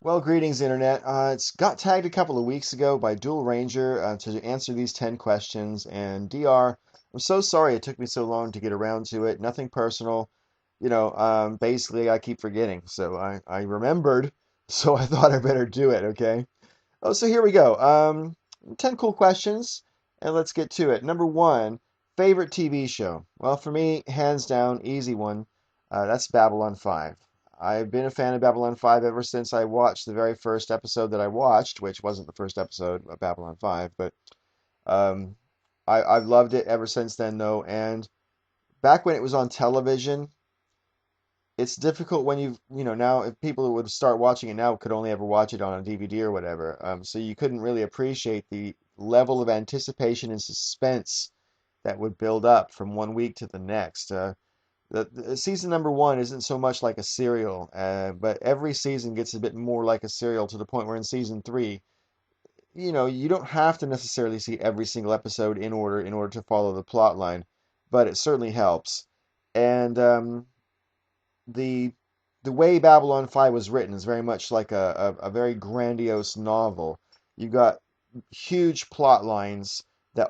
Well, greetings, Internet. It's got tagged a couple of weeks ago by Dual Ranger to answer these 10 questions. And DR, I'm so sorry it took me so long to get around to it. Nothing personal. Basically, I keep forgetting. So I remembered, so I thought I better do it, okay? Oh, so here we go. 10 cool questions, and let's get to it. Number one, favorite TV show? Well, for me, hands down, easy one. That's Babylon 5. I've been a fan of Babylon 5 ever since I watched the very first episode that I watched, which wasn't the first episode of Babylon 5, but um, I've loved it ever since then, though. And back when it was on television, it's difficult when now if people would start watching it now could only ever watch it on a DVD or whatever. So you couldn't really appreciate the level of anticipation and suspense that would build up from one week to the next. The season number one isn't so much like a serial, but every season gets a bit more like a serial to the point where in season three, you don't have to necessarily see every single episode in order to follow the plot line, but it certainly helps. And the the way Babylon 5 was written is very much like a very grandiose novel. You got huge plot lines that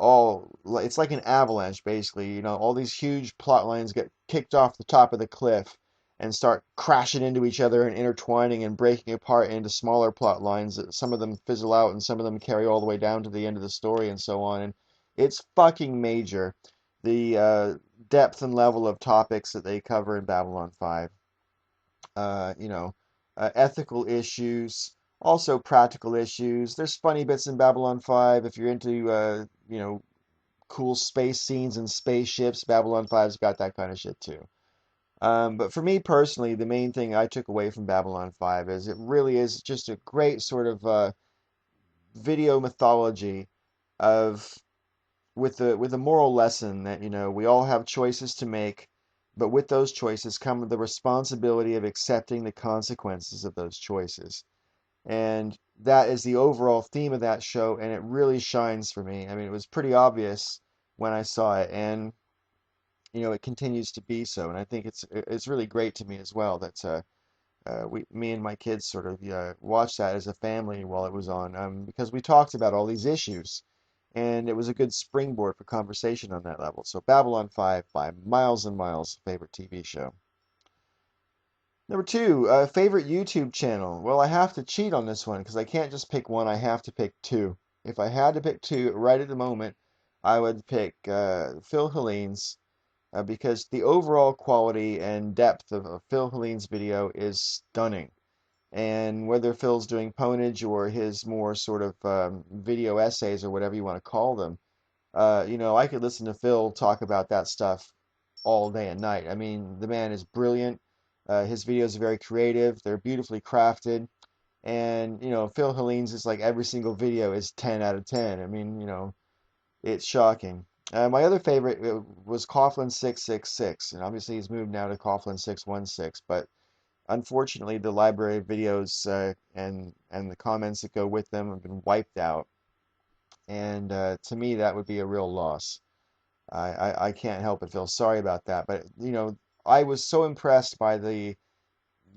it's like an avalanche basically. All these huge plot lines get kicked off the top of the cliff and start crashing into each other and intertwining and breaking apart into smaller plot lines. Some of them fizzle out and some of them carry all the way down to the end of the story and so on. And it's fucking major. The depth and level of topics that they cover in Babylon 5. Uh, you know, Ethical issues, also practical issues. There's funny bits in Babylon 5 if you're into, cool space scenes and spaceships. Babylon 5's got that kind of shit too. But for me personally, the main thing I took away from Babylon 5 is it really is just a great sort of video mythology of with a moral lesson that we all have choices to make, but with those choices come the responsibility of accepting the consequences of those choices. And that is the overall theme of that show, and it really shines for me. I mean, it was pretty obvious when I saw it, and it continues to be so. And I think it's really great to me as well that me and my kids sort of watched that as a family while it was on, because we talked about all these issues, and it was a good springboard for conversation on that level. So Babylon 5 by miles and miles, favorite TV show. Number two, favorite YouTube channel. Well, I have to cheat on this one because I can't just pick one. I have to pick two. If I had to pick two right at the moment, I would pick Phil Helene's because the overall quality and depth of Phil Helene's video is stunning. And whether Phil's doing ponage or his more sort of video essays or whatever you want to call them, I could listen to Phil talk about that stuff all day and night. I mean, the man is brilliant. His videos are very creative. They're beautifully crafted. And, Phil Helene's is like every single video is 10 out of 10. I mean, it's shocking. My other favorite was Coughlin 666, and obviously he's moved now to Coughlin 616, but unfortunately the library of videos and the comments that go with them have been wiped out, and to me that would be a real loss. I can't help but feel sorry about that, but I was so impressed by the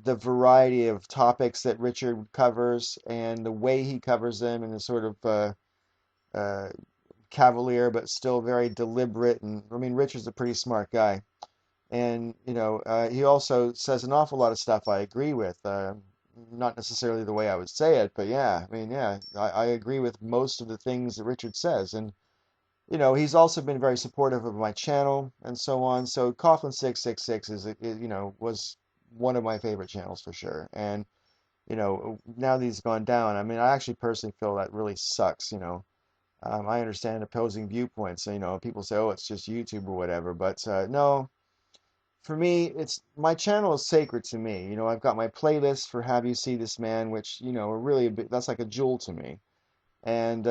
variety of topics that Richard covers and the way he covers them and the sort of uh, cavalier but still very deliberate. And I mean, Richard's a pretty smart guy, and he also says an awful lot of stuff I agree with. Not necessarily the way I would say it, but yeah, I mean, yeah, I agree with most of the things that Richard says, and he's also been very supportive of my channel and so on. So Coughlin 666 was one of my favorite channels for sure. And now that he's gone down, I mean, I actually personally feel that really sucks. I understand opposing viewpoints. So, people say, oh, it's just YouTube or whatever. But no, for me, it's my channel is sacred to me. I've got my playlist for Have You See This Man, which, are really that's like a jewel to me. And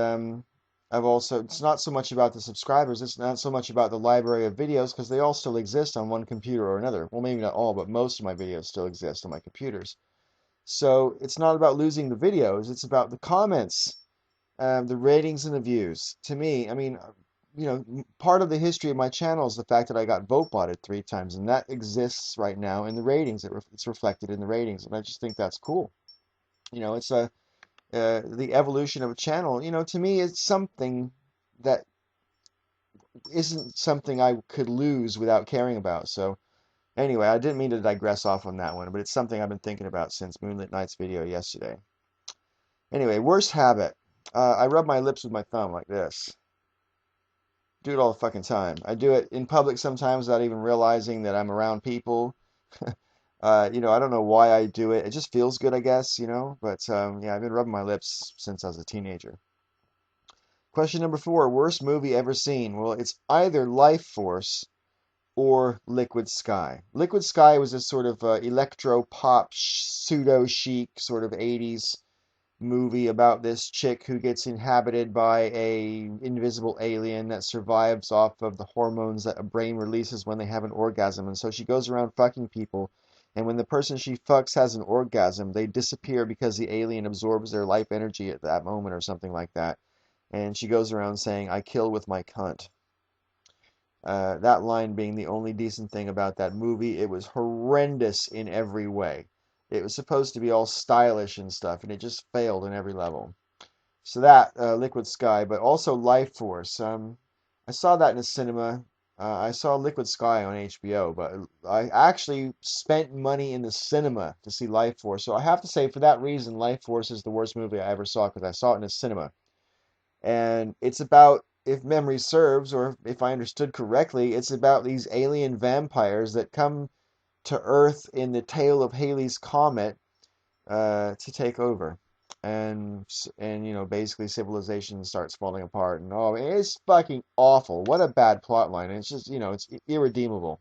it's not so much about the subscribers, it's not so much about the library of videos, because they all still exist on one computer or another. Well, maybe not all, but most of my videos still exist on my computers. So it's not about losing the videos, it's about the comments, the ratings and the views. To me, I mean, part of the history of my channel is the fact that I got vote botted 3 times, and that exists right now in the ratings. It's reflected in the ratings, and I just think that's cool. It's the evolution of a channel. To me, it's something that isn't something I could lose without caring about. So anyway, I didn't mean to digress off on that one, but it's something I've been thinking about since Moonlit Night's video yesterday. Anyway, worst habit. I rub my lips with my thumb like this. Do it all the fucking time. I do it in public sometimes without even realizing that I'm around people. I don't know why I do it. It just feels good, I guess, But yeah, I've been rubbing my lips since I was a teenager. Question number 4, worst movie ever seen? Well, it's either Life Force or Liquid Sky. Liquid Sky was a sort of electro pop pseudo chic sort of 80s movie about this chick who gets inhabited by a invisible alien that survives off of the hormones that a brain releases when they have an orgasm. And so she goes around fucking people. And when the person she fucks has an orgasm, they disappear because the alien absorbs their life energy at that moment or something like that. And she goes around saying, "I kill with my cunt." That line being the only decent thing about that movie. It was horrendous in every way. It was supposed to be all stylish and stuff, and it just failed in every level. So that, Liquid Sky, but also Life Force. I saw that in a cinema. I saw Liquid Sky on HBO, but I actually spent money in the cinema to see Life Force. So I have to say, for that reason, Life Force is the worst movie I ever saw because I saw it in a cinema. And it's about, if memory serves, or if I understood correctly, it's about these alien vampires that come to Earth in the tail of Halley's Comet to take over. And basically civilization starts falling apart. And oh, it's fucking awful. What a bad plot line. It's just, it's irredeemable.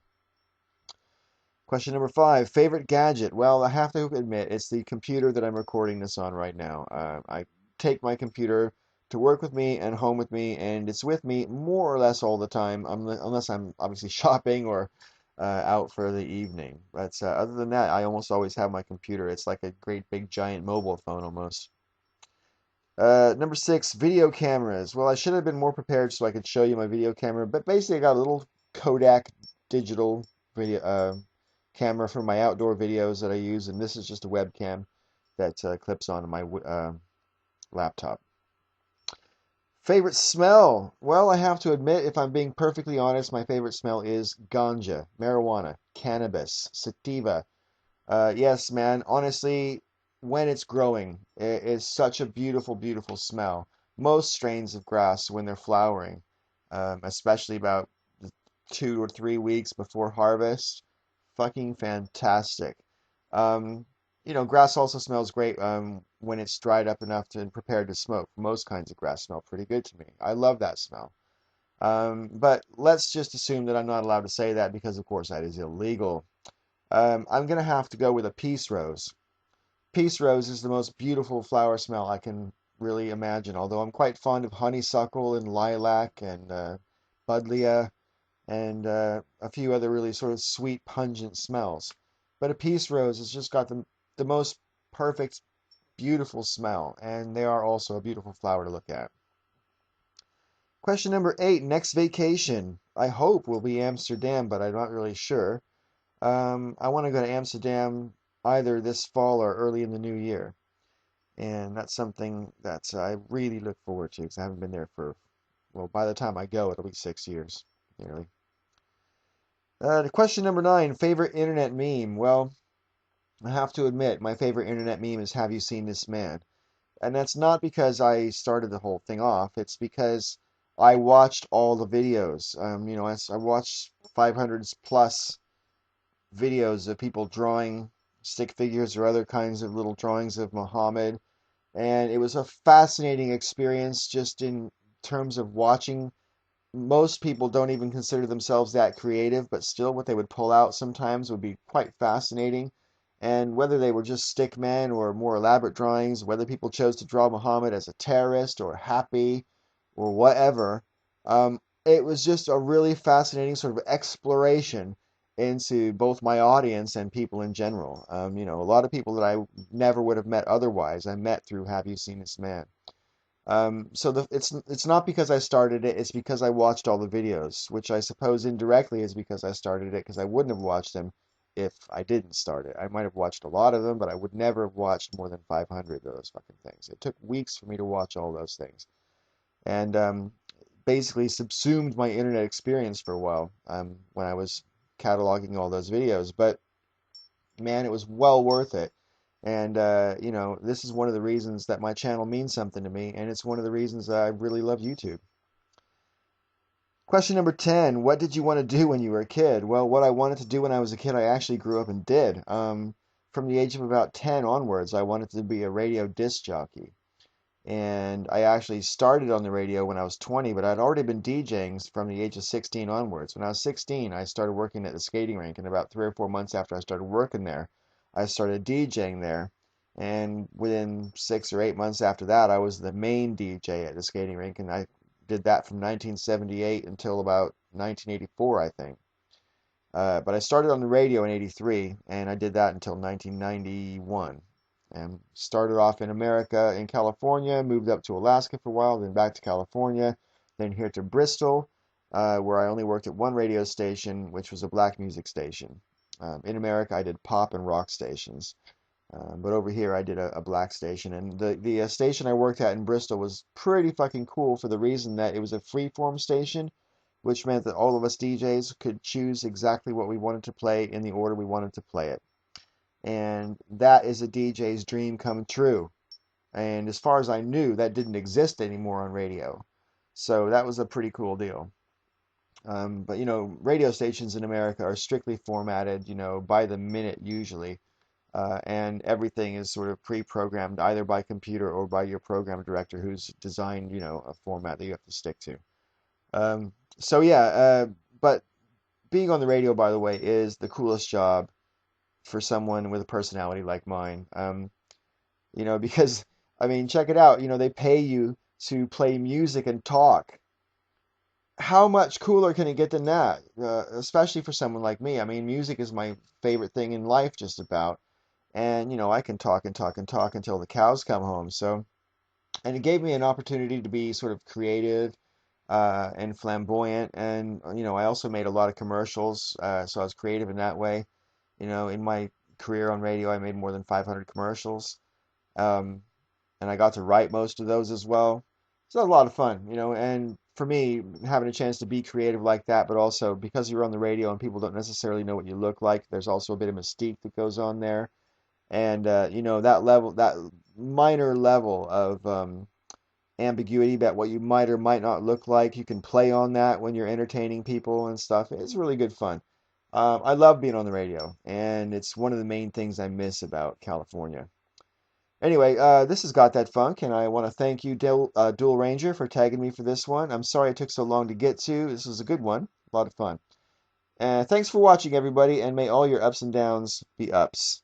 Question number 5, favorite gadget? Well, I have to admit, it's the computer that I'm recording this on right now. I take my computer to work with me and home with me, and it's with me more or less all the time, unless I'm obviously shopping or out for the evening. But other than that, I almost always have my computer. It's like a great big giant mobile phone almost. Number 6, video cameras. Well, I should have been more prepared so I could show you my video camera, but basically I got a little Kodak digital video camera for my outdoor videos that I use, and this is just a webcam that clips onto my laptop. Favorite smell? Well, I have to admit, if I'm being perfectly honest, my favorite smell is ganja, marijuana, cannabis, sativa. Yes, man, honestly, when it's growing, it's such a beautiful, beautiful smell. Most strains of grass, when they're flowering, especially about 2 or 3 weeks before harvest, fucking fantastic. Um, grass also smells great when it's dried up enough and prepared to smoke. Most kinds of grass smell pretty good to me. I love that smell. But let's just assume that I'm not allowed to say that because, of course, that is illegal. I'm going to have to go with a peace rose. Peace rose is the most beautiful flower smell I can really imagine, although I'm quite fond of honeysuckle and lilac and buddleia and a few other really sort of sweet, pungent smells. But a peace rose has just got the most perfect, beautiful smell, and they are also a beautiful flower to look at. Question number 8, next vacation. I hope will be Amsterdam, but I'm not really sure. I want to go to Amsterdam either this fall or early in the new year. And that's something that I really look forward to because I haven't been there for, well, by the time I go, it'll be 6 years, nearly. Question number 9, favorite internet meme. Well, I have to admit, my favorite internet meme is "Have you seen this man?" And that's not because I started the whole thing off. It's because I watched all the videos. I watched 500 plus videos of people drawing stick figures or other kinds of little drawings of Muhammad. And it was a fascinating experience just in terms of watching. Most people don't even consider themselves that creative, but still what they would pull out sometimes would be quite fascinating. And whether they were just stick men or more elaborate drawings, whether people chose to draw Muhammad as a terrorist or happy or whatever, it was just a really fascinating sort of exploration into both my audience and people in general. A lot of people that I never would have met otherwise, I met through Have You Seen This Man? It's not because I started it, it's because I watched all the videos, which I suppose indirectly is because I started it, because I wouldn't have watched them if I didn't start it. I might have watched a lot of them, but I would never have watched more than 500 of those fucking things. It took weeks for me to watch all those things, and basically subsumed my internet experience for a while when I was cataloging all those videos. But man, it was well worth it. And this is one of the reasons that my channel means something to me, and it's one of the reasons that I really love YouTube. Question number 10, what did you want to do when you were a kid? Well, what I wanted to do when I was a kid, I actually grew up and did. From the age of about 10 onwards, I wanted to be a radio disc jockey. And I actually started on the radio when I was 20, but I'd already been DJing from the age of 16 onwards. When I was 16, I started working at the skating rink, and about 3 or 4 months after I started working there, I started DJing there. And within 6 or 8 months after that, I was the main DJ at the skating rink, and I did that from 1978 until about 1984, I think. But I started on the radio in '83, and I did that until 1991. And started off in America, in California, moved up to Alaska for a while, then back to California, then here to Bristol, where I only worked at one radio station, which was a black music station. In America, I did pop and rock stations. But over here, I did a black station. And the station I worked at in Bristol was pretty fucking cool for the reason that it was a freeform station, which meant that all of us DJs could choose exactly what we wanted to play in the order we wanted to play it. And that is a DJ's dream come true. And as far as I knew, that didn't exist anymore on radio. So that was a pretty cool deal. But radio stations in America are strictly formatted, by the minute usually. And everything is sort of pre-programmed either by computer or by your program director who's designed, a format that you have to stick to. So yeah, but being on the radio, by the way, is the coolest job for someone with a personality like mine. Because I mean, check it out. They pay you to play music and talk. How much cooler can it get than that? Especially for someone like me. I mean, music is my favorite thing in life, just about. And I can talk and talk and talk until the cows come home. So, and it gave me an opportunity to be sort of creative and flamboyant. And I also made a lot of commercials, so I was creative in that way. In my career on radio, I made more than 500 commercials, um, and I got to write most of those as well. So that was a lot of fun. And for me, having a chance to be creative like that, but also because you're on the radio and people don't necessarily know what you look like, there's also a bit of mystique that goes on there. And that level, that minor level of ambiguity about what you might or might not look like, you can play on that when you're entertaining people and stuff. It's really good fun. I love being on the radio, and it's one of the main things I miss about California. Anyway, this has Got That Funk, and I want to thank you, Dual Ranger, for tagging me for this one. I'm sorry it took so long to get to. This was a good one, a lot of fun. And thanks for watching, everybody, and may all your ups and downs be ups.